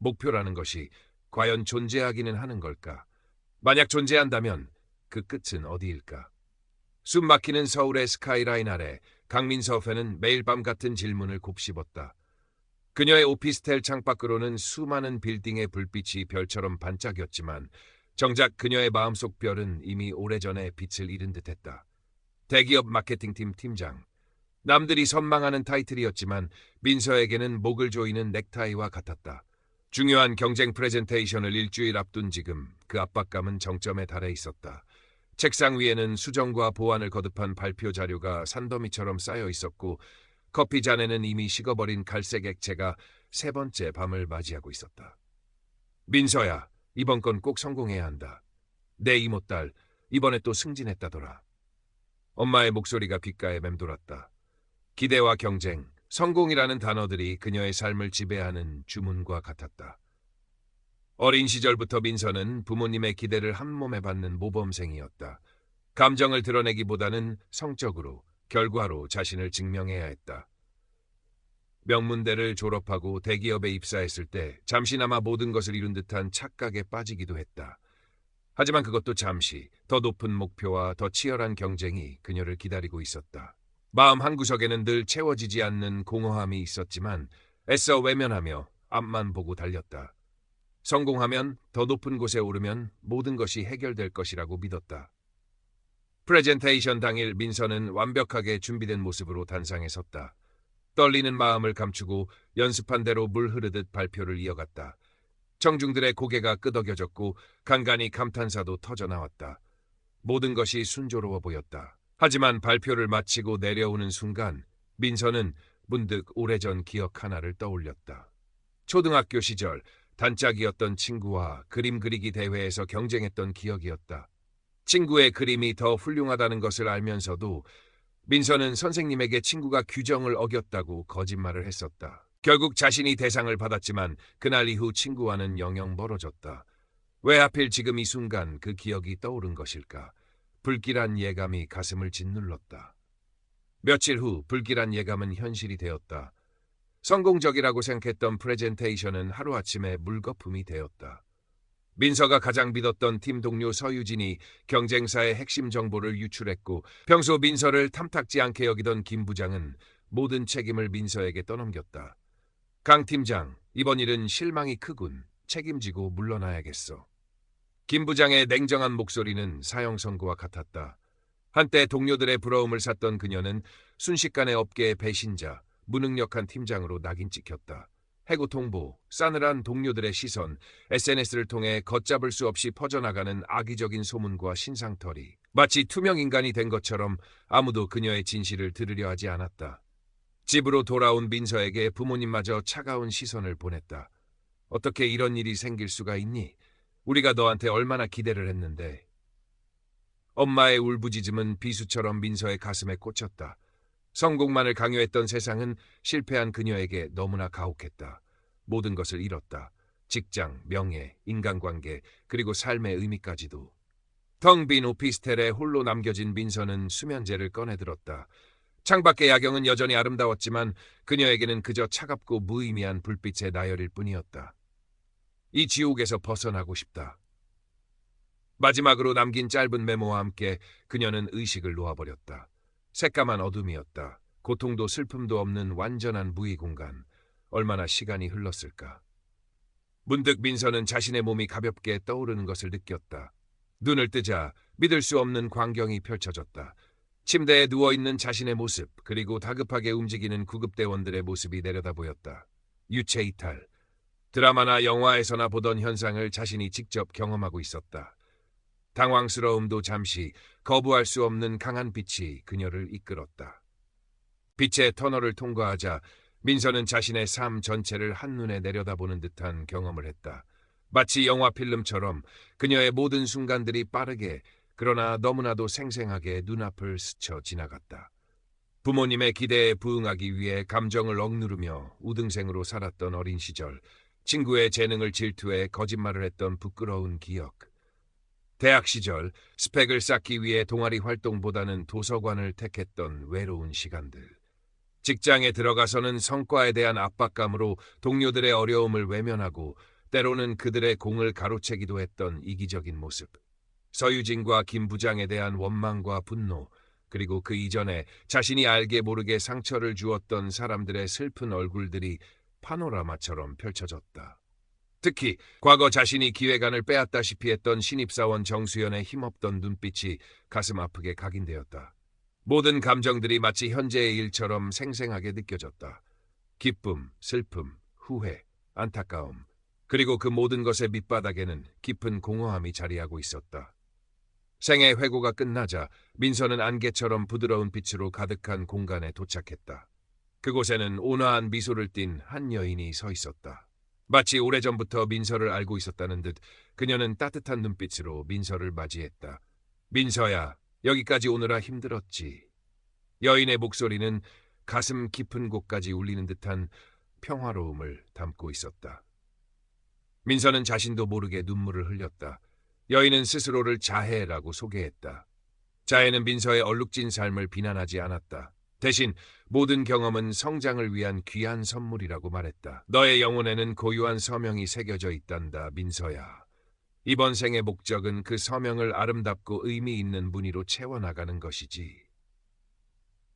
목표라는 것이 과연 존재하기는 하는 걸까? 만약 존재한다면 그 끝은 어디일까? 숨 막히는 서울의 스카이라인 아래 강민서회는 매일 밤 같은 질문을 곱씹었다. 그녀의 오피스텔 창밖으로는 수많은 빌딩의 불빛이 별처럼 반짝였지만 정작 그녀의 마음속 별은 이미 오래전에 빛을 잃은 듯했다. 대기업 마케팅팀 팀장. 남들이 선망하는 타이틀이었지만 민서에게는 목을 조이는 넥타이와 같았다. 중요한 경쟁 프레젠테이션을 일주일 앞둔 지금 그 압박감은 정점에 달해 있었다. 책상 위에는 수정과 보완을 거듭한 발표 자료가 산더미처럼 쌓여 있었고 커피 잔에는 이미 식어버린 갈색 액체가 세 번째 밤을 맞이하고 있었다. 민서야, 이번 건 꼭 성공해야 한다. 내 이모딸, 이번에 또 승진했다더라. 엄마의 목소리가 귓가에 맴돌았다. 기대와 경쟁, 성공이라는 단어들이 그녀의 삶을 지배하는 주문과 같았다. 어린 시절부터 민서는 부모님의 기대를 한몸에 받는 모범생이었다. 감정을 드러내기보다는 성적으로, 결과로 자신을 증명해야 했다. 명문대를 졸업하고 대기업에 입사했을 때 잠시나마 모든 것을 이룬 듯한 착각에 빠지기도 했다. 하지만 그것도 잠시, 더 높은 목표와 더 치열한 경쟁이 그녀를 기다리고 있었다. 마음 한구석에는 늘 채워지지 않는 공허함이 있었지만 애써 외면하며 앞만 보고 달렸다. 성공하면, 더 높은 곳에 오르면 모든 것이 해결될 것이라고 믿었다. 프레젠테이션 당일 민서는 완벽하게 준비된 모습으로 단상에 섰다. 떨리는 마음을 감추고 연습한 대로 물 흐르듯 발표를 이어갔다. 청중들의 고개가 끄덕여졌고 간간히 감탄사도 터져나왔다. 모든 것이 순조로워 보였다. 하지만 발표를 마치고 내려오는 순간 민서는 문득 오래전 기억 하나를 떠올렸다. 초등학교 시절 단짝이었던 친구와 그림 그리기 대회에서 경쟁했던 기억이었다. 친구의 그림이 더 훌륭하다는 것을 알면서도 민서는 선생님에게 친구가 규정을 어겼다고 거짓말을 했었다. 결국 자신이 대상을 받았지만 그날 이후 친구와는 영영 멀어졌다. 왜 하필 지금 이 순간 그 기억이 떠오른 것일까? 불길한 예감이 가슴을 짓눌렀다. 며칠 후 불길한 예감은 현실이 되었다. 성공적이라고 생각했던 프레젠테이션은 하루아침에 물거품이 되었다. 민서가 가장 믿었던 팀 동료 서유진이 경쟁사의 핵심 정보를 유출했고 평소 민서를 탐탁지 않게 여기던 김 부장은 모든 책임을 민서에게 떠넘겼다. 강 팀장, 이번 일은 실망이 크군. 책임지고 물러나야겠어. 김 부장의 냉정한 목소리는 사형 선고와 같았다. 한때 동료들의 부러움을 샀던 그녀는 순식간에 업계의 배신자, 무능력한 팀장으로 낙인 찍혔다. 해고 통보, 싸늘한 동료들의 시선, SNS를 통해 걷잡을 수 없이 퍼져나가는 악의적인 소문과 신상털이 마치 투명인간이 된 것처럼 아무도 그녀의 진실을 들으려 하지 않았다. 집으로 돌아온 민서에게 부모님마저 차가운 시선을 보냈다. 어떻게 이런 일이 생길 수가 있니? 우리가 너한테 얼마나 기대를 했는데. 엄마의 울부짖음은 비수처럼 민서의 가슴에 꽂혔다. 성공만을 강요했던 세상은 실패한 그녀에게 너무나 가혹했다. 모든 것을 잃었다. 직장, 명예, 인간관계, 그리고 삶의 의미까지도. 텅 빈 오피스텔에 홀로 남겨진 민서는 수면제를 꺼내들었다. 창밖의 야경은 여전히 아름다웠지만 그녀에게는 그저 차갑고 무의미한 불빛의 나열일 뿐이었다. 이 지옥에서 벗어나고 싶다. 마지막으로 남긴 짧은 메모와 함께 그녀는 의식을 놓아버렸다. 새까만 어둠이었다. 고통도 슬픔도 없는 완전한 무의 공간. 얼마나 시간이 흘렀을까. 문득 민서는 자신의 몸이 가볍게 떠오르는 것을 느꼈다. 눈을 뜨자 믿을 수 없는 광경이 펼쳐졌다. 침대에 누워있는 자신의 모습, 그리고 다급하게 움직이는 구급대원들의 모습이 내려다 보였다. 유체 이탈. 드라마나 영화에서나 보던 현상을 자신이 직접 경험하고 있었다. 당황스러움도 잠시, 거부할 수 없는 강한 빛이 그녀를 이끌었다. 빛의 터널을 통과하자 민서는 자신의 삶 전체를 한눈에 내려다보는 듯한 경험을 했다. 마치 영화 필름처럼 그녀의 모든 순간들이 빠르게, 그러나 너무나도 생생하게 눈앞을 스쳐 지나갔다. 부모님의 기대에 부응하기 위해 감정을 억누르며 우등생으로 살았던 어린 시절, 친구의 재능을 질투해 거짓말을 했던 부끄러운 기억. 대학 시절 스펙을 쌓기 위해 동아리 활동보다는 도서관을 택했던 외로운 시간들. 직장에 들어가서는 성과에 대한 압박감으로 동료들의 어려움을 외면하고 때로는 그들의 공을 가로채기도 했던 이기적인 모습. 서유진과 김 부장에 대한 원망과 분노, 그리고 그 이전에 자신이 알게 모르게 상처를 주었던 사람들의 슬픈 얼굴들이 파노라마처럼 펼쳐졌다. 특히 과거 자신이 기획안을 빼앗다시피 했던 신입사원 정수연의 힘없던 눈빛이 가슴 아프게 각인되었다. 모든 감정들이 마치 현재의 일처럼 생생하게 느껴졌다. 기쁨, 슬픔, 후회, 안타까움, 그리고 그 모든 것의 밑바닥에는 깊은 공허함이 자리하고 있었다. 생애 회고가 끝나자 민서는 안개처럼 부드러운 빛으로 가득한 공간에 도착했다. 그곳에는 온화한 미소를 띤 한 여인이 서 있었다. 마치 오래전부터 민서를 알고 있었다는 듯 그녀는 따뜻한 눈빛으로 민서를 맞이했다. 민서야, 여기까지 오느라 힘들었지. 여인의 목소리는 가슴 깊은 곳까지 울리는 듯한 평화로움을 담고 있었다. 민서는 자신도 모르게 눈물을 흘렸다. 여인은 스스로를 자해라고 소개했다. 자해는 민서의 얼룩진 삶을 비난하지 않았다. 대신 모든 경험은 성장을 위한 귀한 선물이라고 말했다. 너의 영혼에는 고유한 서명이 새겨져 있단다, 민서야. 이번 생의 목적은 그 서명을 아름답고 의미 있는 무늬로 채워나가는 것이지.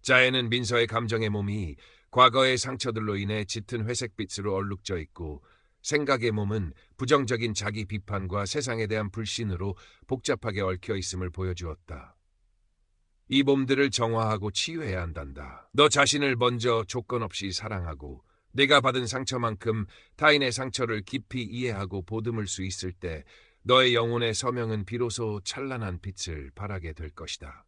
자해는 민서의 감정의 몸이 과거의 상처들로 인해 짙은 회색빛으로 얼룩져 있고, 생각의 몸은 부정적인 자기 비판과 세상에 대한 불신으로 복잡하게 얽혀 있음을 보여주었다. 이 몸들을 정화하고 치유해야 한단다. 너 자신을 먼저 조건 없이 사랑하고 내가 받은 상처만큼 타인의 상처를 깊이 이해하고 보듬을 수 있을 때 너의 영혼의 서명은 비로소 찬란한 빛을 발하게 될 것이다.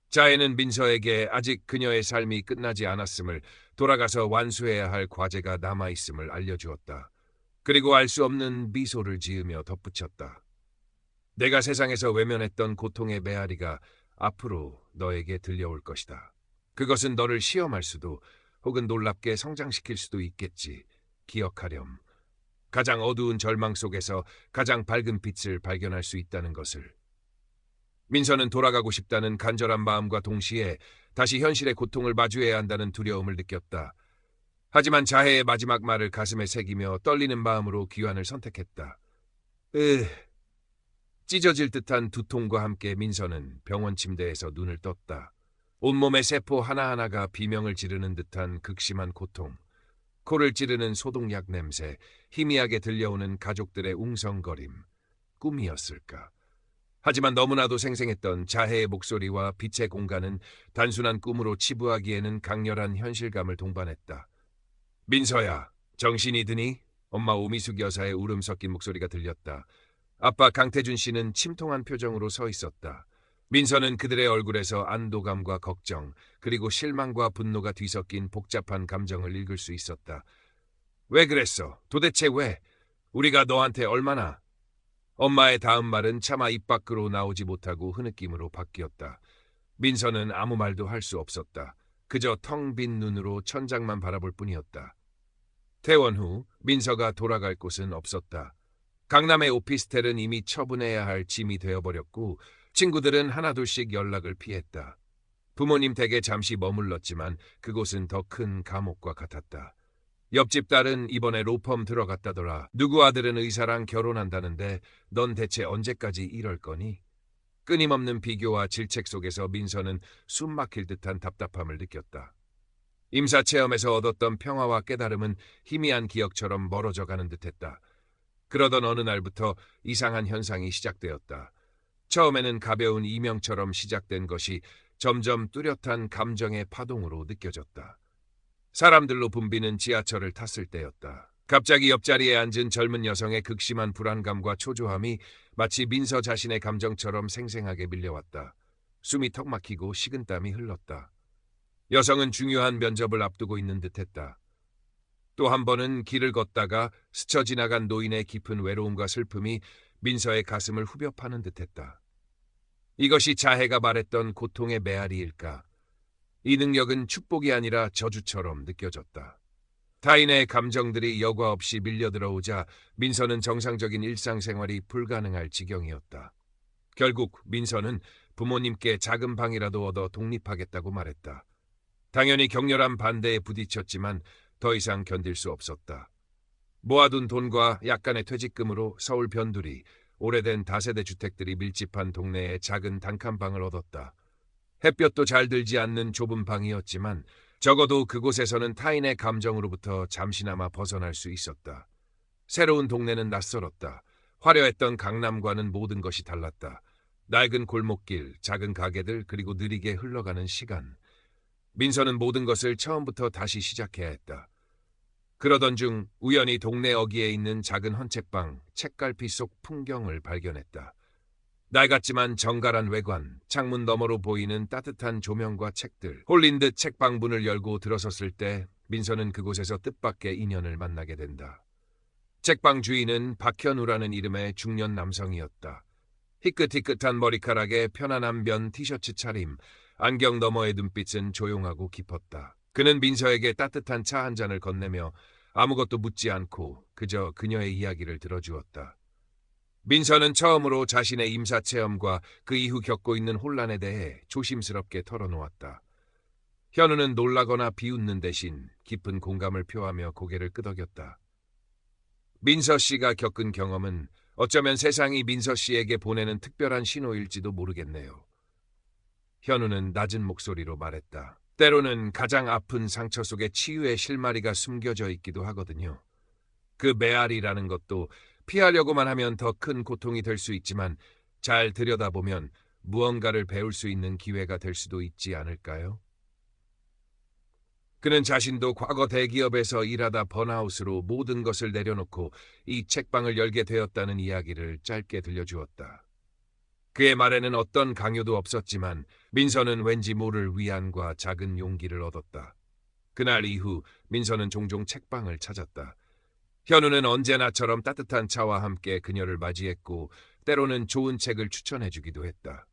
자해는 민서에게 아직 그녀의 삶이 끝나지 않았음을, 돌아가서 완수해야 할 과제가 남아있음을 알려주었다. 그리고 알 수 없는 미소를 지으며 덧붙였다. 내가 세상에서 외면했던 고통의 메아리가 앞으로 너에게 들려올 것이다. 그것은 너를 시험할 수도 혹은 놀랍게 성장시킬 수도 있겠지. 기억하렴. 가장 어두운 절망 속에서 가장 밝은 빛을 발견할 수 있다는 것을. 민서는 돌아가고 싶다는 간절한 마음과 동시에 다시 현실의 고통을 마주해야 한다는 두려움을 느꼈다. 하지만 자해의 마지막 말을 가슴에 새기며 떨리는 마음으로 귀환을 선택했다. 찢어질 듯한 두통과 함께 민서는 병원 침대에서 눈을 떴다. 온몸의 세포 하나하나가 비명을 지르는 듯한 극심한 고통, 코를 찌르는 소독약 냄새, 희미하게 들려오는 가족들의 웅성거림. 꿈이었을까? 하지만 너무나도 생생했던 자해의 목소리와 빛의 공간은 단순한 꿈으로 치부하기에는 강렬한 현실감을 동반했다. 민서야, 정신이 드니? 엄마 오미숙 여사의 울음 섞인 목소리가 들렸다. 아빠 강태준 씨는 침통한 표정으로 서 있었다. 민서는 그들의 얼굴에서 안도감과 걱정, 그리고 실망과 분노가 뒤섞인 복잡한 감정을 읽을 수 있었다. 왜 그랬어? 도대체 왜? 우리가 너한테 얼마나? 엄마의 다음 말은 차마 입 밖으로 나오지 못하고 흐느낌으로 바뀌었다. 민서는 아무 말도 할 수 없었다. 그저 텅 빈 눈으로 천장만 바라볼 뿐이었다. 퇴원 후 민서가 돌아갈 곳은 없었다. 강남의 오피스텔은 이미 처분해야 할 짐이 되어버렸고 친구들은 하나둘씩 연락을 피했다. 부모님 댁에 잠시 머물렀지만 그곳은 더 큰 감옥과 같았다. 옆집 딸은 이번에 로펌 들어갔다더라. 누구 아들은 의사랑 결혼한다는데 넌 대체 언제까지 이럴 거니? 끊임없는 비교와 질책 속에서 민서는 숨 막힐 듯한 답답함을 느꼈다. 임사체험에서 얻었던 평화와 깨달음은 희미한 기억처럼 멀어져 가는 듯했다. 그러던 어느 날부터 이상한 현상이 시작되었다. 처음에는 가벼운 이명처럼 시작된 것이 점점 뚜렷한 감정의 파동으로 느껴졌다. 사람들로 붐비는 지하철을 탔을 때였다. 갑자기 옆자리에 앉은 젊은 여성의 극심한 불안감과 초조함이 마치 민서 자신의 감정처럼 생생하게 밀려왔다. 숨이 턱 막히고 식은땀이 흘렀다. 여성은 중요한 면접을 앞두고 있는 듯했다. 또 한 번은 길을 걷다가 스쳐 지나간 노인의 깊은 외로움과 슬픔이 민서의 가슴을 후벼 파는 듯했다. 이것이 자해가 말했던 고통의 메아리일까? 이 능력은 축복이 아니라 저주처럼 느껴졌다. 타인의 감정들이 여과 없이 밀려들어오자 민서는 정상적인 일상생활이 불가능할 지경이었다. 결국 민서는 부모님께 작은 방이라도 얻어 독립하겠다고 말했다. 당연히 격렬한 반대에 부딪혔지만 더 이상 견딜 수 없었다. 모아둔 돈과 약간의 퇴직금으로 서울 변두리, 오래된 다세대 주택들이 밀집한 동네에 작은 단칸방을 얻었다. 햇볕도 잘 들지 않는 좁은 방이었지만 적어도 그곳에서는 타인의 감정으로부터 잠시나마 벗어날 수 있었다. 새로운 동네는 낯설었다. 화려했던 강남과는 모든 것이 달랐다. 낡은 골목길, 작은 가게들, 그리고 느리게 흘러가는 시간. 민서는 모든 것을 처음부터 다시 시작해야 했다. 그러던 중 우연히 동네 어귀에 있는 작은 헌책방, 책갈피 속 풍경을 발견했다. 낡았지만 정갈한 외관, 창문 너머로 보이는 따뜻한 조명과 책들, 홀린 듯 책방 문을 열고 들어섰을 때 민서는 그곳에서 뜻밖의 인연을 만나게 된다. 책방 주인은 박현우라는 이름의 중년 남성이었다. 희끗희끗한 머리카락에 편안한 면 티셔츠 차림, 안경 너머의 눈빛은 조용하고 깊었다. 그는 민서에게 따뜻한 차 한 잔을 건네며 아무것도 묻지 않고 그저 그녀의 이야기를 들어주었다. 민서는 처음으로 자신의 임사 체험과 그 이후 겪고 있는 혼란에 대해 조심스럽게 털어놓았다. 현우는 놀라거나 비웃는 대신 깊은 공감을 표하며 고개를 끄덕였다. 민서 씨가 겪은 경험은 어쩌면 세상이 민서 씨에게 보내는 특별한 신호일지도 모르겠네요. 현우는 낮은 목소리로 말했다. 때로는 가장 아픈 상처 속에 치유의 실마리가 숨겨져 있기도 하거든요. 그 메아리라는 것도 피하려고만 하면 더 큰 고통이 될 수 있지만 잘 들여다보면 무언가를 배울 수 있는 기회가 될 수도 있지 않을까요? 그는 자신도 과거 대기업에서 일하다 번아웃으로 모든 것을 내려놓고 이 책방을 열게 되었다는 이야기를 짧게 들려주었다. 그의 말에는 어떤 강요도 없었지만 민서는 왠지 모를 위안과 작은 용기를 얻었다. 그날 이후 민서는 종종 책방을 찾았다. 현우는 언제나처럼 따뜻한 차와 함께 그녀를 맞이했고 때로는 좋은 책을 추천해주기도 했다.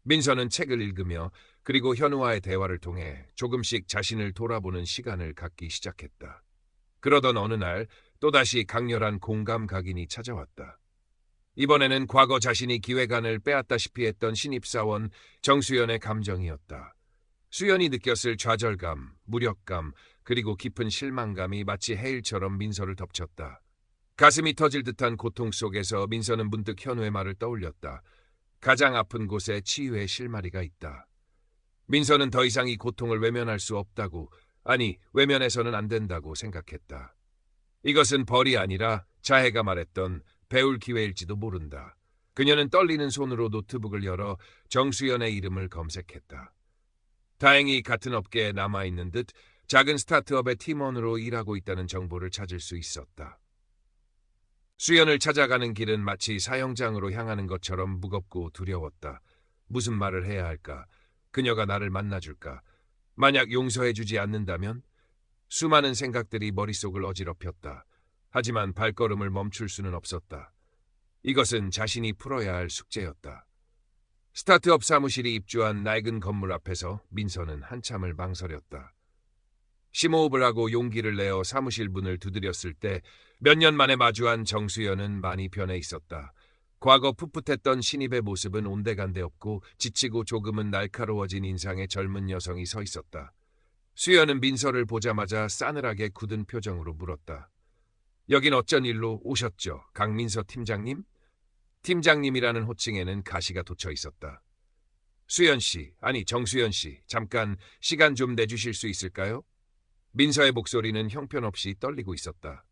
민서는 책을 읽으며 그리고 현우와의 대화를 통해 조금씩 자신을 돌아보는 시간을 갖기 시작했다. 그러던 어느 날 또다시 강렬한 공감 각인이 찾아왔다. 이번에는 과거 자신이 기획안을 빼앗다시피 했던 신입사원 정수연의 감정이었다. 수연이 느꼈을 좌절감, 무력감, 그리고 깊은 실망감이 마치 해일처럼 민서를 덮쳤다. 가슴이 터질 듯한 고통 속에서 민서는 문득 현우의 말을 떠올렸다. 가장 아픈 곳에 치유의 실마리가 있다. 민서는 더 이상 이 고통을 외면할 수 없다고, 아니 외면해서는 안 된다고 생각했다. 이것은 벌이 아니라 자해가 말했던 배울 기회일지도 모른다. 그녀는 떨리는 손으로 노트북을 열어 정수연의 이름을 검색했다. 다행히 같은 업계에 남아있는 듯 작은 스타트업의 팀원으로 일하고 있다는 정보를 찾을 수 있었다. 수연을 찾아가는 길은 마치 사형장으로 향하는 것처럼 무겁고 두려웠다. 무슨 말을 해야 할까? 그녀가 나를 만나줄까? 만약 용서해주지 않는다면? 수많은 생각들이 머릿속을 어지럽혔다. 하지만 발걸음을 멈출 수는 없었다. 이것은 자신이 풀어야 할 숙제였다. 스타트업 사무실이 입주한 낡은 건물 앞에서 민서는 한참을 망설였다. 심호흡을 하고 용기를 내어 사무실 문을 두드렸을 때 몇 년 만에 마주한 정수연은 많이 변해 있었다. 과거 풋풋했던 신입의 모습은 온데간데 없고 지치고 조금은 날카로워진 인상의 젊은 여성이 서 있었다. 수연은 민서를 보자마자 싸늘하게 굳은 표정으로 물었다. 여긴 어쩐 일로 오셨죠, 강민서 팀장님? 팀장님이라는 호칭에는 가시가 돋쳐 있었다. 수연 씨, 아니 정수연 씨, 잠깐 시간 좀 내주실 수 있을까요? 민서의 목소리는 형편없이 떨리고 있었다.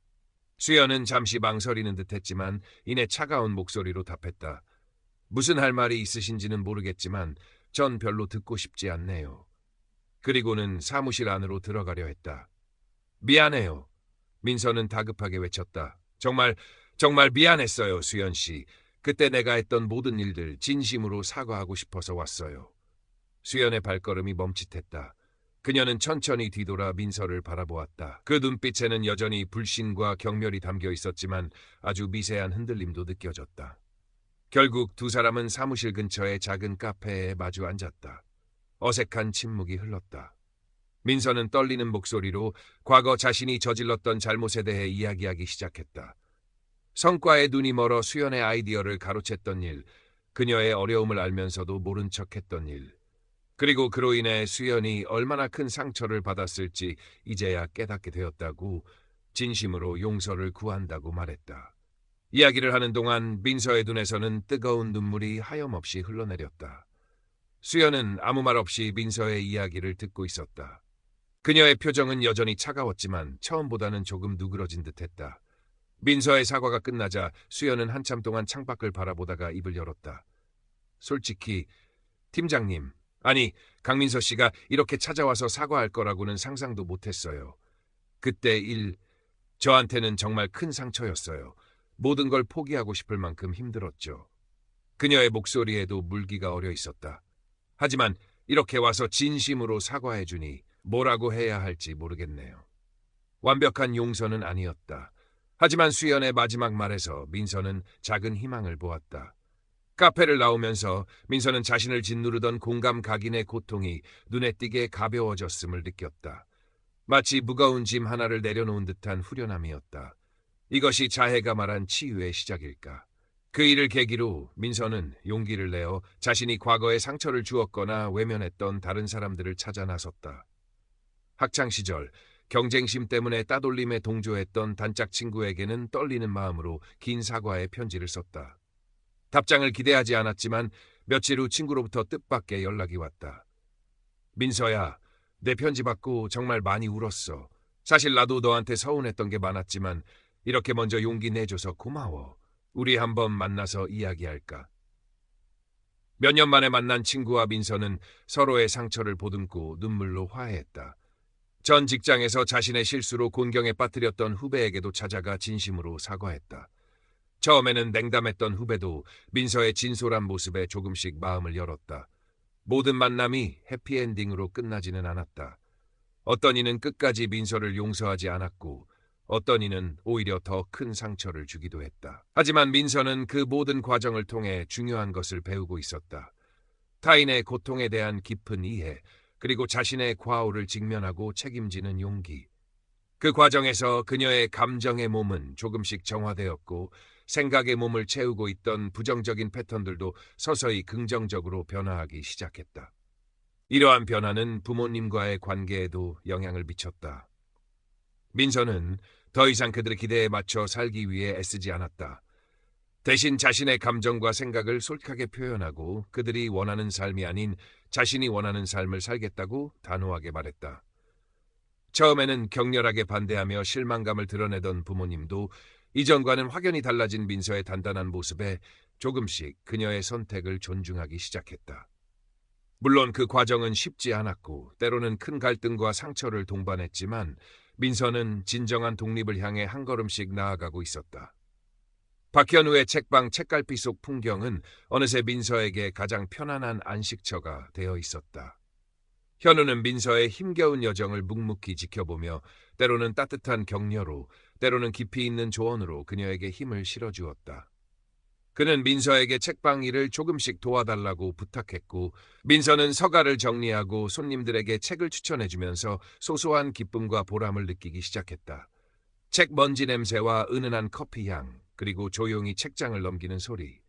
수연은 잠시 망설이는 듯했지만 이내 차가운 목소리로 답했다. 무슨 할 말이 있으신지는 모르겠지만 전 별로 듣고 싶지 않네요. 그리고는 사무실 안으로 들어가려 했다. 미안해요. 민서는 다급하게 외쳤다. 정말 미안했어요, 수연 씨. 그때 내가 했던 모든 일들 진심으로 사과하고 싶어서 왔어요. 수연의 발걸음이 멈칫했다. 그녀는 천천히 뒤돌아 민서를 바라보았다. 그 눈빛에는 여전히 불신과 경멸이 담겨 있었지만 아주 미세한 흔들림도 느껴졌다. 결국 두 사람은 사무실 근처의 작은 카페에 마주 앉았다. 어색한 침묵이 흘렀다. 민서는 떨리는 목소리로 과거 자신이 저질렀던 잘못에 대해 이야기하기 시작했다. 성과에 눈이 멀어 수연의 아이디어를 가로챘던 일, 그녀의 어려움을 알면서도 모른 척했던 일, 그리고 그로 인해 수연이 얼마나 큰 상처를 받았을지 이제야 깨닫게 되었다고. 진심으로 용서를 구한다고 말했다. 이야기를 하는 동안 민서의 눈에서는 뜨거운 눈물이 하염없이 흘러내렸다. 수연은 아무 말 없이 민서의 이야기를 듣고 있었다. 그녀의 표정은 여전히 차가웠지만 처음보다는 조금 누그러진 듯했다. 민서의 사과가 끝나자 수연은 한참 동안 창밖을 바라보다가 입을 열었다. 솔직히 팀장님, 아니 강민서 씨가 이렇게 찾아와서 사과할 거라고는 상상도 못했어요. 그때 저한테는 정말 큰 상처였어요. 모든 걸 포기하고 싶을 만큼 힘들었죠. 그녀의 목소리에도 물기가 어려 있었다. 하지만 이렇게 와서 진심으로 사과해주니 뭐라고 해야 할지 모르겠네요. 완벽한 용서는 아니었다. 하지만 수연의 마지막 말에서 민서는 작은 희망을 보았다. 카페를 나오면서 민서는 자신을 짓누르던 공감 각인의 고통이 눈에 띄게 가벼워졌음을 느꼈다. 마치 무거운 짐 하나를 내려놓은 듯한 후련함이었다. 이것이 자해가 말한 치유의 시작일까? 그 일을 계기로 민서는 용기를 내어 자신이 과거에 상처를 주었거나 외면했던 다른 사람들을 찾아 나섰다. 학창시절 경쟁심 때문에 따돌림에 동조했던 단짝 친구에게는 떨리는 마음으로 긴 사과의 편지를 썼다. 답장을 기대하지 않았지만 며칠 후 친구로부터 뜻밖의 연락이 왔다. 민서야, 내 편지 받고 정말 많이 울었어. 사실 나도 너한테 서운했던 게 많았지만 이렇게 먼저 용기 내줘서 고마워. 우리 한번 만나서 이야기할까? 몇 년 만에 만난 친구와 민서는 서로의 상처를 보듬고 눈물로 화해했다. 전 직장에서 자신의 실수로 곤경에 빠뜨렸던 후배에게도 찾아가 진심으로 사과했다. 처음에는 냉담했던 후배도 민서의 진솔한 모습에 조금씩 마음을 열었다. 모든 만남이 해피엔딩으로 끝나지는 않았다. 어떤 이는 끝까지 민서를 용서하지 않았고 어떤 이는 오히려 더 큰 상처를 주기도 했다. 하지만 민서는 그 모든 과정을 통해 중요한 것을 배우고 있었다. 타인의 고통에 대한 깊은 이해, 그리고 자신의 과오를 직면하고 책임지는 용기. 그 과정에서 그녀의 감정의 몸은 조금씩 정화되었고 생각의 몸을 채우고 있던 부정적인 패턴들도 서서히 긍정적으로 변화하기 시작했다. 이러한 변화는 부모님과의 관계에도 영향을 미쳤다. 민서는 더 이상 그들의 기대에 맞춰 살기 위해 애쓰지 않았다. 대신 자신의 감정과 생각을 솔직하게 표현하고 그들이 원하는 삶이 아닌 자신이 원하는 삶을 살겠다고 단호하게 말했다. 처음에는 격렬하게 반대하며 실망감을 드러내던 부모님도 이전과는 확연히 달라진 민서의 단단한 모습에 조금씩 그녀의 선택을 존중하기 시작했다. 물론 그 과정은 쉽지 않았고 때로는 큰 갈등과 상처를 동반했지만 민서는 진정한 독립을 향해 한 걸음씩 나아가고 있었다. 박현우의 책방 책갈피 속 풍경은 어느새 민서에게 가장 편안한 안식처가 되어 있었다. 현우는 민서의 힘겨운 여정을 묵묵히 지켜보며 때로는 따뜻한 격려로, 때로는 깊이 있는 조언으로 그녀에게 힘을 실어주었다. 그는 민서에게 책방 일을 조금씩 도와달라고 부탁했고 민서는 서가를 정리하고 손님들에게 책을 추천해주면서 소소한 기쁨과 보람을 느끼기 시작했다. 책 먼지 냄새와 은은한 커피 향, 그리고 조용히 책장을 넘기는 소리.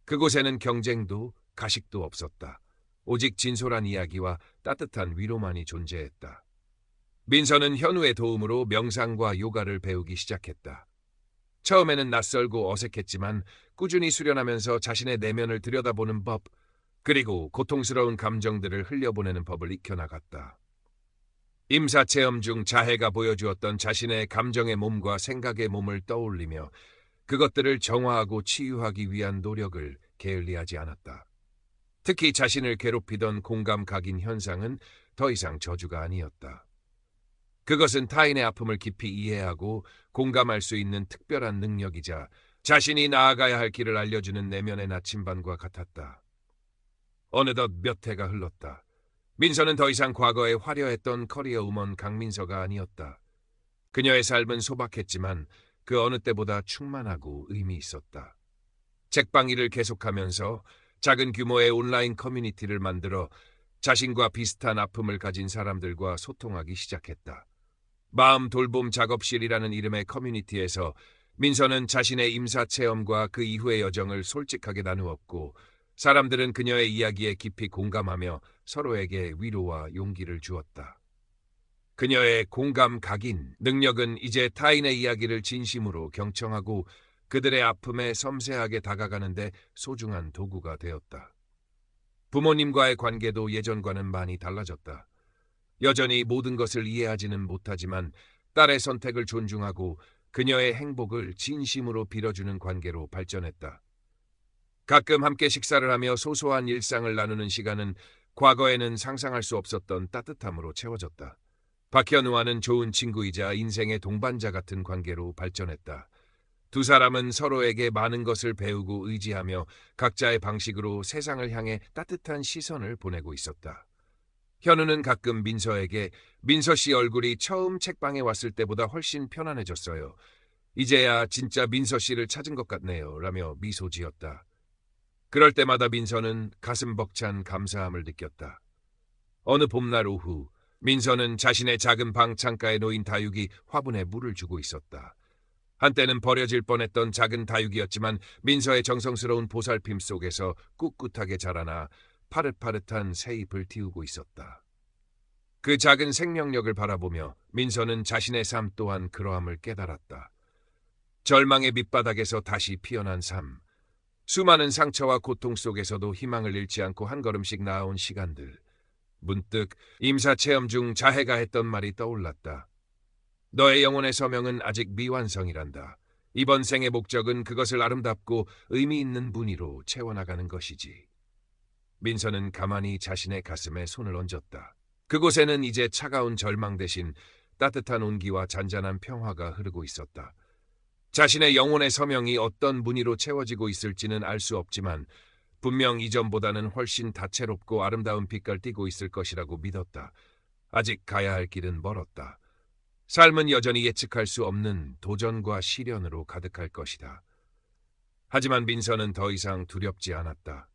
그곳에는 경쟁도 가식도 없었다. 오직 진솔한 이야기와 따뜻한 위로만이 존재했다. 민서는 현우의 도움으로 명상과 요가를 배우기 시작했다. 처음에는 낯설고 어색했지만 꾸준히 수련하면서 자신의 내면을 들여다보는 법, 그리고 고통스러운 감정들을 흘려보내는 법을 익혀나갔다. 임사체험 중 자해가 보여주었던 자신의 감정의 몸과 생각의 몸을 떠올리며 그것들을 정화하고 치유하기 위한 노력을 게을리하지 않았다. 특히 자신을 괴롭히던 공감 각인 현상은 더 이상 저주가 아니었다. 그것은 타인의 아픔을 깊이 이해하고 공감할 수 있는 특별한 능력이자 자신이 나아가야 할 길을 알려주는 내면의 나침반과 같았다. 어느덧 몇 해가 흘렀다. 민서는 더 이상 과거에 화려했던 커리어 우먼 강민서가 아니었다. 그녀의 삶은 소박했지만 그 어느 때보다 충만하고 의미 있었다. 책방 일을 계속하면서 작은 규모의 온라인 커뮤니티를 만들어 자신과 비슷한 아픔을 가진 사람들과 소통하기 시작했다. 마음 돌봄 작업실이라는 이름의 커뮤니티에서 민서는 자신의 임사체험과 그 이후의 여정을 솔직하게 나누었고 사람들은 그녀의 이야기에 깊이 공감하며 서로에게 위로와 용기를 주었다. 그녀의 공감 각인 능력은 이제 타인의 이야기를 진심으로 경청하고 그들의 아픔에 섬세하게 다가가는데 소중한 도구가 되었다. 부모님과의 관계도 예전과는 많이 달라졌다. 여전히 모든 것을 이해하지는 못하지만 딸의 선택을 존중하고 그녀의 행복을 진심으로 빌어주는 관계로 발전했다. 가끔 함께 식사를 하며 소소한 일상을 나누는 시간은 과거에는 상상할 수 없었던 따뜻함으로 채워졌다. 박현우와는 좋은 친구이자 인생의 동반자 같은 관계로 발전했다. 두 사람은 서로에게 많은 것을 배우고 의지하며 각자의 방식으로 세상을 향해 따뜻한 시선을 보내고 있었다. 현우는 가끔 민서에게 민서 씨 얼굴이 처음 책방에 왔을 때보다 훨씬 편안해졌어요. 이제야 진짜 민서 씨를 찾은 것 같네요. 라며 미소 지었다. 그럴 때마다 민서는 가슴 벅찬 감사함을 느꼈다. 어느 봄날 오후 민서는 자신의 작은 방 창가에 놓인 다육이 화분에 물을 주고 있었다. 한때는 버려질 뻔했던 작은 다육이었지만 민서의 정성스러운 보살핌 속에서 꿋꿋하게 자라나 파릇파릇한 새잎을 틔우고 있었다. 그 작은 생명력을 바라보며 민서는 자신의 삶 또한 그러함을 깨달았다. 절망의 밑바닥에서 다시 피어난 삶. 수많은 상처와 고통 속에서도 희망을 잃지 않고 한 걸음씩 나아온 시간들. 문득 임사체험 중 자해가 했던 말이 떠올랐다. 너의 영혼의 서명은 아직 미완성이란다. 이번 생의 목적은 그것을 아름답고 의미 있는 무늬로 채워나가는 것이지. 민서는 가만히 자신의 가슴에 손을 얹었다. 그곳에는 이제 차가운 절망 대신 따뜻한 온기와 잔잔한 평화가 흐르고 있었다. 자신의 영혼의 서명이 어떤 무늬로 채워지고 있을지는 알 수 없지만 분명 이전보다는 훨씬 다채롭고 아름다운 빛깔 띠고 있을 것이라고 믿었다. 아직 가야 할 길은 멀었다. 삶은 여전히 예측할 수 없는 도전과 시련으로 가득할 것이다. 하지만 민서는 더 이상 두렵지 않았다.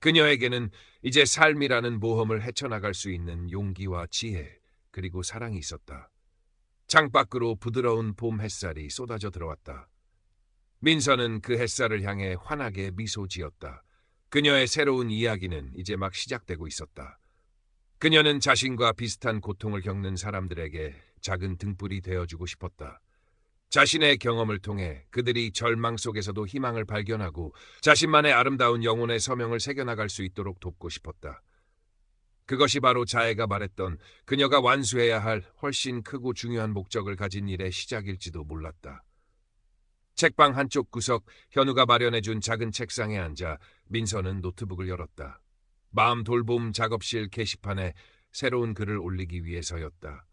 그녀에게는 이제 삶이라는 모험을 헤쳐나갈 수 있는 용기와 지혜, 그리고 사랑이 있었다. 창밖으로 부드러운 봄 햇살이 쏟아져 들어왔다. 민서는 그 햇살을 향해 환하게 미소 지었다. 그녀의 새로운 이야기는 이제 막 시작되고 있었다. 그녀는 자신과 비슷한 고통을 겪는 사람들에게 작은 등불이 되어주고 싶었다. 자신의 경험을 통해 그들이 절망 속에서도 희망을 발견하고 자신만의 아름다운 영혼의 서명을 새겨나갈 수 있도록 돕고 싶었다. 그것이 바로 자해가 말했던 그녀가 완수해야 할 훨씬 크고 중요한 목적을 가진 일의 시작일지도 몰랐다. 책방 한쪽 구석 현우가 마련해준 작은 책상에 앉아 민서는 노트북을 열었다. 마음 돌봄 작업실 게시판에 새로운 글을 올리기 위해서였다.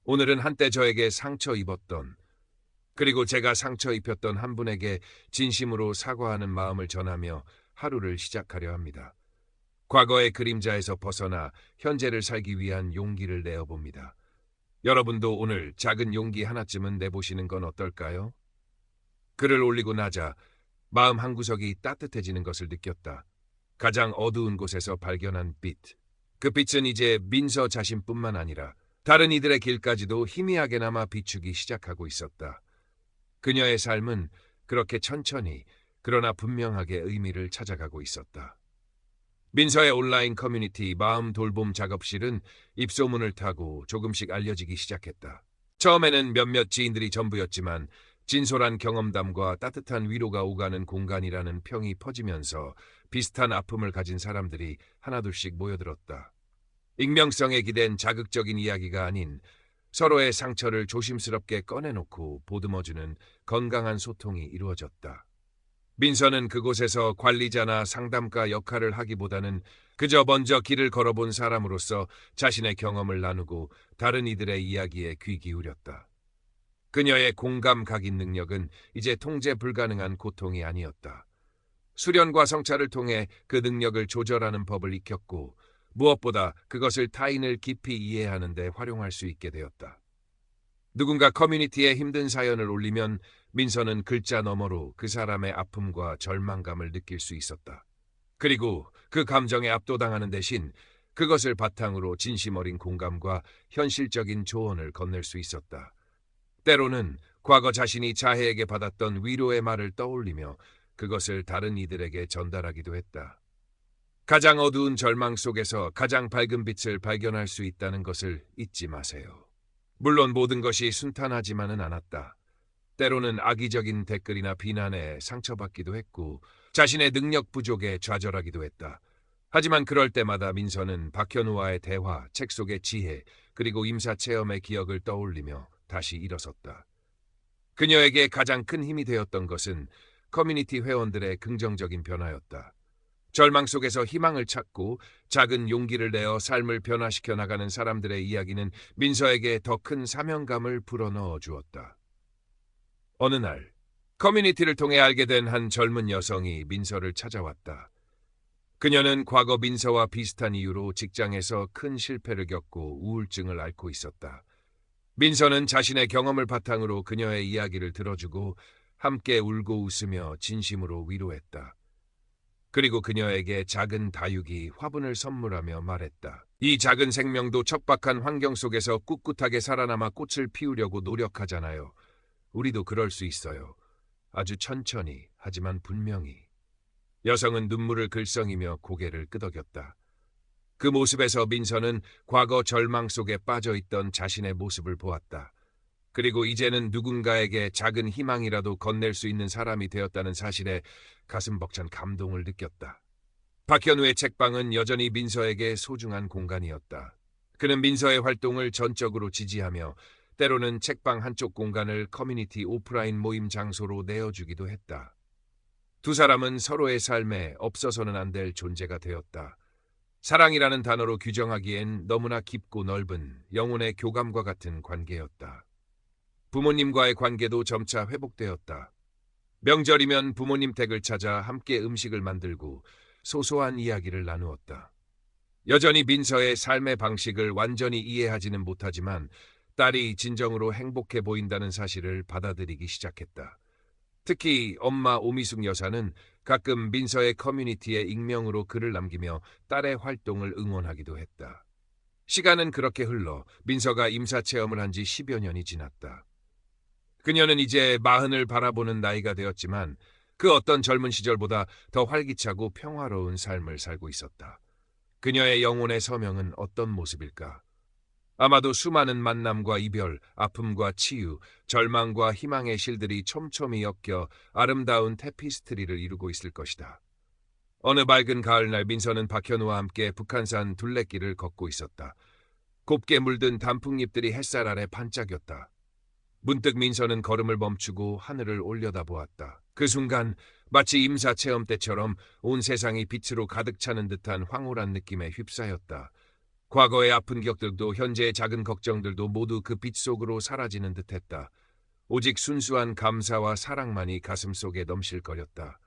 오늘은 한때 저에게 상처 입었던, 그리고 제가 상처 입혔던 한 분에게 진심으로 사과하는 마음을 전하며 하루를 시작하려 합니다. 과거의 그림자에서 벗어나 현재를 살기 위한 용기를 내어봅니다. 여러분도 오늘 작은 용기 하나쯤은 내보시는 건 어떨까요? 글을 올리고 나자 마음 한구석이 따뜻해지는 것을 느꼈다. 가장 어두운 곳에서 발견한 빛. 그 빛은 이제 민서 자신뿐만 아니라 다른 이들의 길까지도 희미하게나마 비추기 시작하고 있었다. 그녀의 삶은 그렇게 천천히 그러나 분명하게 의미를 찾아가고 있었다. 민서의 온라인 커뮤니티 마음 돌봄 작업실은 입소문을 타고 조금씩 알려지기 시작했다. 처음에는 몇몇 지인들이 전부였지만 진솔한 경험담과 따뜻한 위로가 오가는 공간이라는 평이 퍼지면서 비슷한 아픔을 가진 사람들이 하나둘씩 모여들었다. 익명성에 기댄 자극적인 이야기가 아닌 서로의 상처를 조심스럽게 꺼내놓고 보듬어주는 건강한 소통이 이루어졌다. 민서는 그곳에서 관리자나 상담가 역할을 하기보다는 그저 먼저 길을 걸어본 사람으로서 자신의 경험을 나누고 다른 이들의 이야기에 귀 기울였다. 그녀의 공감 각인 능력은 이제 통제 불가능한 고통이 아니었다. 수련과 성찰을 통해 그 능력을 조절하는 법을 익혔고 무엇보다 그것을 타인을 깊이 이해하는 데 활용할 수 있게 되었다. 누군가 커뮤니티에 힘든 사연을 올리면 민서는 글자 너머로 그 사람의 아픔과 절망감을 느낄 수 있었다. 그리고 그 감정에 압도당하는 대신 그것을 바탕으로 진심 어린 공감과 현실적인 조언을 건넬 수 있었다. 때로는 과거 자신이 자해에게 받았던 위로의 말을 떠올리며 그것을 다른 이들에게 전달하기도 했다. 가장 어두운 절망 속에서 가장 밝은 빛을 발견할 수 있다는 것을 잊지 마세요. 물론 모든 것이 순탄하지만은 않았다. 때로는 악의적인 댓글이나 비난에 상처받기도 했고 자신의 능력 부족에 좌절하기도 했다. 하지만 그럴 때마다 민서는 박현우와의 대화, 책 속의 지혜, 그리고 임사 체험의 기억을 떠올리며 다시 일어섰다. 그녀에게 가장 큰 힘이 되었던 것은 커뮤니티 회원들의 긍정적인 변화였다. 절망 속에서 희망을 찾고 작은 용기를 내어 삶을 변화시켜 나가는 사람들의 이야기는 민서에게 더 큰 사명감을 불어넣어 주었다. 어느 날 커뮤니티를 통해 알게 된 한 젊은 여성이 민서를 찾아왔다. 그녀는 과거 민서와 비슷한 이유로 직장에서 큰 실패를 겪고 우울증을 앓고 있었다. 민서는 자신의 경험을 바탕으로 그녀의 이야기를 들어주고 함께 울고 웃으며 진심으로 위로했다. 그리고 그녀에게 작은 다육이 화분을 선물하며 말했다. 이 작은 생명도 척박한 환경 속에서 꿋꿋하게 살아남아 꽃을 피우려고 노력하잖아요. 우리도 그럴 수 있어요. 아주 천천히, 하지만 분명히. 여성은 눈물을 글썽이며 고개를 끄덕였다. 그 모습에서 민서는 과거 절망 속에 빠져있던 자신의 모습을 보았다. 그리고 이제는 누군가에게 작은 희망이라도 건넬 수 있는 사람이 되었다는 사실에 가슴 벅찬 감동을 느꼈다. 박현우의 책방은 여전히 민서에게 소중한 공간이었다. 그는 민서의 활동을 전적으로 지지하며 때로는 책방 한쪽 공간을 커뮤니티 오프라인 모임 장소로 내어주기도 했다. 두 사람은 서로의 삶에 없어서는 안 될 존재가 되었다. 사랑이라는 단어로 규정하기엔 너무나 깊고 넓은 영혼의 교감과 같은 관계였다. 부모님과의 관계도 점차 회복되었다. 명절이면 부모님 댁을 찾아 함께 음식을 만들고 소소한 이야기를 나누었다. 여전히 민서의 삶의 방식을 완전히 이해하지는 못하지만 딸이 진정으로 행복해 보인다는 사실을 받아들이기 시작했다. 특히 엄마 오미숙 여사는 가끔 민서의 커뮤니티에 익명으로 글을 남기며 딸의 활동을 응원하기도 했다. 시간은 그렇게 흘러 민서가 임사체험을 한 지 10여 년이 지났다. 그녀는 이제 40을 바라보는 나이가 되었지만 그 어떤 젊은 시절보다 더 활기차고 평화로운 삶을 살고 있었다. 그녀의 영혼의 서명은 어떤 모습일까? 아마도 수많은 만남과 이별, 아픔과 치유, 절망과 희망의 실들이 촘촘히 엮여 아름다운 테피스트리를 이루고 있을 것이다. 어느 맑은 가을날 민서는 박현우와 함께 북한산 둘레길을 걷고 있었다. 곱게 물든 단풍잎들이 햇살 아래 반짝였다. 문득 민서는 걸음을 멈추고 하늘을 올려다보았다. 그 순간 마치 임사체험 때처럼 온 세상이 빛으로 가득 차는 듯한 황홀한 느낌에 휩싸였다. 과거의 아픈 기억들도 현재의 작은 걱정들도 모두 그 빛 속으로 사라지는 듯했다. 오직 순수한 감사와 사랑만이 가슴속에 넘실거렸다.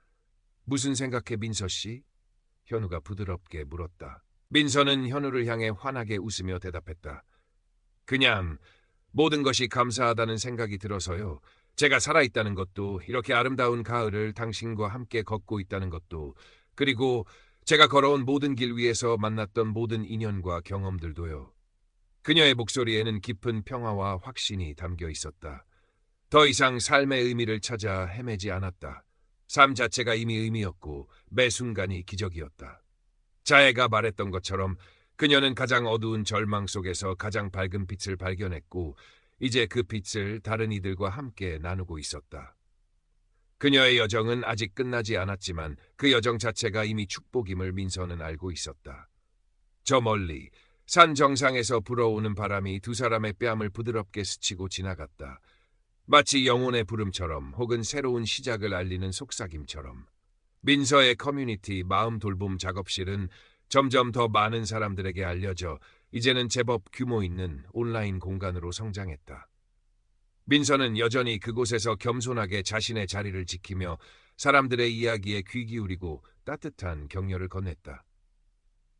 무슨 생각해 민서 씨? 현우가 부드럽게 물었다. 민서는 현우를 향해 환하게 웃으며 대답했다. 그냥 모든 것이 감사하다는 생각이 들어서요. 제가 살아있다는 것도, 이렇게 아름다운 가을을 당신과 함께 걷고 있다는 것도, 그리고 제가 걸어온 모든 길 위에서 만났던 모든 인연과 경험들도요. 그녀의 목소리에는 깊은 평화와 확신이 담겨 있었다. 더 이상 삶의 의미를 찾아 헤매지 않았다. 삶 자체가 이미 의미였고 매 순간이 기적이었다. 자애가 말했던 것처럼 그녀는 가장 어두운 절망 속에서 가장 밝은 빛을 발견했고 이제 그 빛을 다른 이들과 함께 나누고 있었다. 그녀의 여정은 아직 끝나지 않았지만 그 여정 자체가 이미 축복임을 민서는 알고 있었다. 저 멀리 산 정상에서 불어오는 바람이 두 사람의 뺨을 부드럽게 스치고 지나갔다. 마치 영혼의 부름처럼 혹은 새로운 시작을 알리는 속삭임처럼. 민서의 커뮤니티 마음 돌봄 작업실은 점점 더 많은 사람들에게 알려져 이제는 제법 규모 있는 온라인 공간으로 성장했다. 민서는 여전히 그곳에서 겸손하게 자신의 자리를 지키며 사람들의 이야기에 귀 기울이고 따뜻한 격려를 건넸다.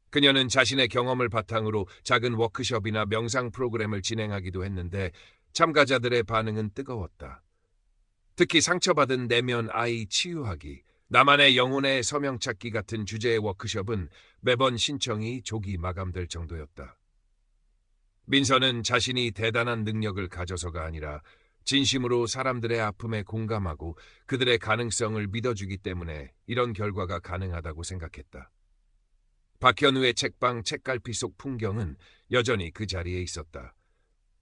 그녀는 자신의 경험을 바탕으로 작은 워크숍이나 명상 프로그램을 진행하기도 했는데 참가자들의 반응은 뜨거웠다. 특히 상처받은 내면 아이 치유하기, 나만의 영혼의 서명 찾기 같은 주제의 워크숍은 매번 신청이 조기 마감될 정도였다. 민서는 자신이 대단한 능력을 가져서가 아니라 진심으로 사람들의 아픔에 공감하고 그들의 가능성을 믿어주기 때문에 이런 결과가 가능하다고 생각했다. 박현우의 책방 책갈피 속 풍경은 여전히 그 자리에 있었다.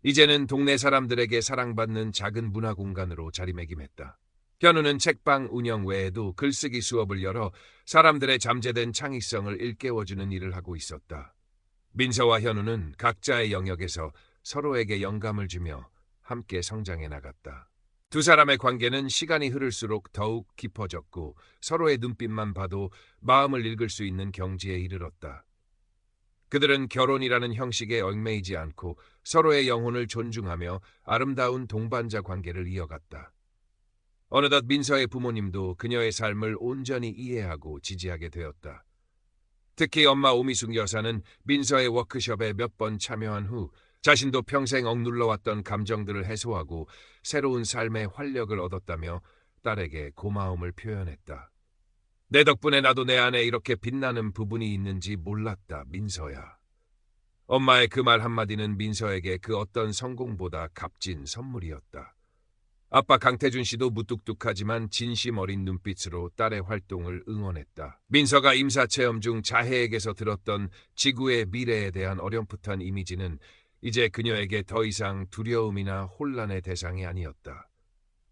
이제는 동네 사람들에게 사랑받는 작은 문화 공간으로 자리매김했다. 현우는 책방 운영 외에도 글쓰기 수업을 열어 사람들의 잠재된 창의성을 일깨워주는 일을 하고 있었다. 민서와 현우는 각자의 영역에서 서로에게 영감을 주며 함께 성장해 나갔다. 두 사람의 관계는 시간이 흐를수록 더욱 깊어졌고 서로의 눈빛만 봐도 마음을 읽을 수 있는 경지에 이르렀다. 그들은 결혼이라는 형식에 얽매이지 않고 서로의 영혼을 존중하며 아름다운 동반자 관계를 이어갔다. 어느덧 민서의 부모님도 그녀의 삶을 온전히 이해하고 지지하게 되었다. 특히 엄마 오미숙 여사는 민서의 워크숍에 몇 번 참여한 후 자신도 평생 억눌러왔던 감정들을 해소하고 새로운 삶의 활력을 얻었다며 딸에게 고마움을 표현했다. 내 덕분에 나도 내 안에 이렇게 빛나는 부분이 있는지 몰랐다, 민서야. 엄마의 그 말 한마디는 민서에게 그 어떤 성공보다 값진 선물이었다. 아빠 강태준 씨도 무뚝뚝하지만 진심 어린 눈빛으로 딸의 활동을 응원했다. 민서가 임사체험 중 자해에게서 들었던 지구의 미래에 대한 어렴풋한 이미지는 이제 그녀에게 더 이상 두려움이나 혼란의 대상이 아니었다.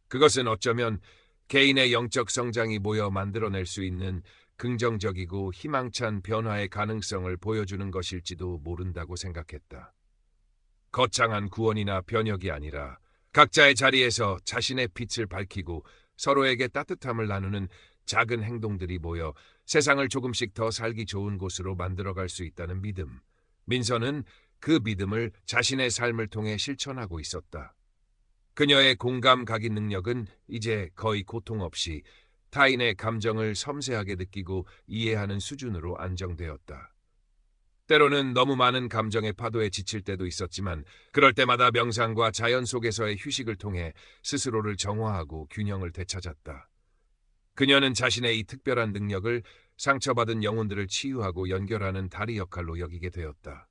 그것은 어쩌면 개인의 영적 성장이 모여 만들어낼 수 있는 긍정적이고 희망찬 변화의 가능성을 보여주는 것일지도 모른다고 생각했다. 거창한 구원이나 변혁이 아니라 각자의 자리에서 자신의 빛을 밝히고 서로에게 따뜻함을 나누는 작은 행동들이 모여 세상을 조금씩 더 살기 좋은 곳으로 만들어갈 수 있다는 믿음. 민서는 그 믿음을 자신의 삶을 통해 실천하고 있었다. 그녀의 공감 각인 능력은 이제 거의 고통 없이 타인의 감정을 섬세하게 느끼고 이해하는 수준으로 안정되었다. 때로는 너무 많은 감정의 파도에 지칠 때도 있었지만 그럴 때마다 명상과 자연 속에서의 휴식을 통해 스스로를 정화하고 균형을 되찾았다. 그녀는 자신의 이 특별한 능력을 상처받은 영혼들을 치유하고 연결하는 다리 역할로 여기게 되었다.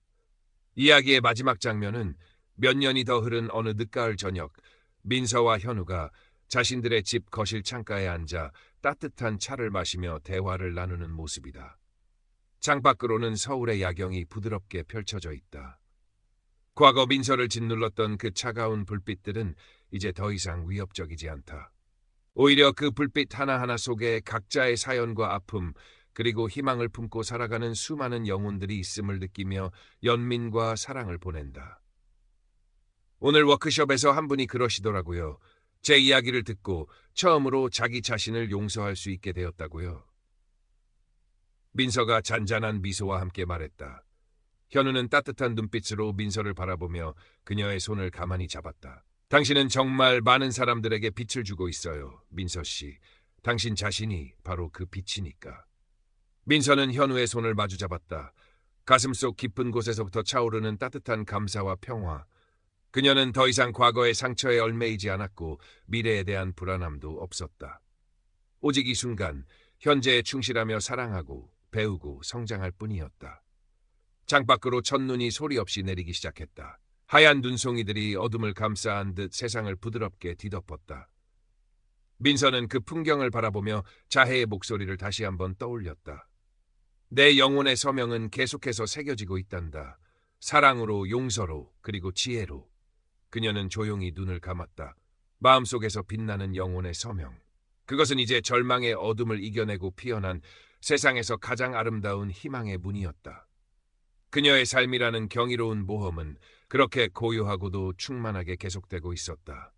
이야기의 마지막 장면은 몇 년이 더 흐른 어느 늦가을 저녁, 민서와 현우가 자신들의 집 거실 창가에 앉아 따뜻한 차를 마시며 대화를 나누는 모습이다. 창밖으로는 서울의 야경이 부드럽게 펼쳐져 있다. 과거 민서를 짓눌렀던 그 차가운 불빛들은 이제 더 이상 위협적이지 않다. 오히려 그 불빛 하나하나 속에 각자의 사연과 아픔, 그리고 희망을 품고 살아가는 수많은 영혼들이 있음을 느끼며 연민과 사랑을 보낸다. 오늘 워크숍에서 한 분이 그러시더라고요. 제 이야기를 듣고 처음으로 자기 자신을 용서할 수 있게 되었다고요. 민서가 잔잔한 미소와 함께 말했다. 현우는 따뜻한 눈빛으로 민서를 바라보며 그녀의 손을 가만히 잡았다. 당신은 정말 많은 사람들에게 빛을 주고 있어요, 민서 씨. 당신 자신이 바로 그 빛이니까. 민서는 현우의 손을 마주 잡았다. 가슴속 깊은 곳에서부터 차오르는 따뜻한 감사와 평화. 그녀는 더 이상 과거의 상처에 얽매이지 않았고 미래에 대한 불안함도 없었다. 오직 이 순간 현재에 충실하며 사랑하고 배우고 성장할 뿐이었다. 창밖으로 첫눈이 소리 없이 내리기 시작했다. 하얀 눈송이들이 어둠을 감싸한 듯 세상을 부드럽게 뒤덮었다. 민서는 그 풍경을 바라보며 자해의 목소리를 다시 한번 떠올렸다. 내 영혼의 서명은 계속해서 새겨지고 있단다. 사랑으로, 용서로, 그리고 지혜로. 그녀는 조용히 눈을 감았다. 마음속에서 빛나는 영혼의 서명. 그것은 이제 절망의 어둠을 이겨내고 피어난 세상에서 가장 아름다운 희망의 문이었다. 그녀의 삶이라는 경이로운 모험은 그렇게 고요하고도 충만하게 계속되고 있었다.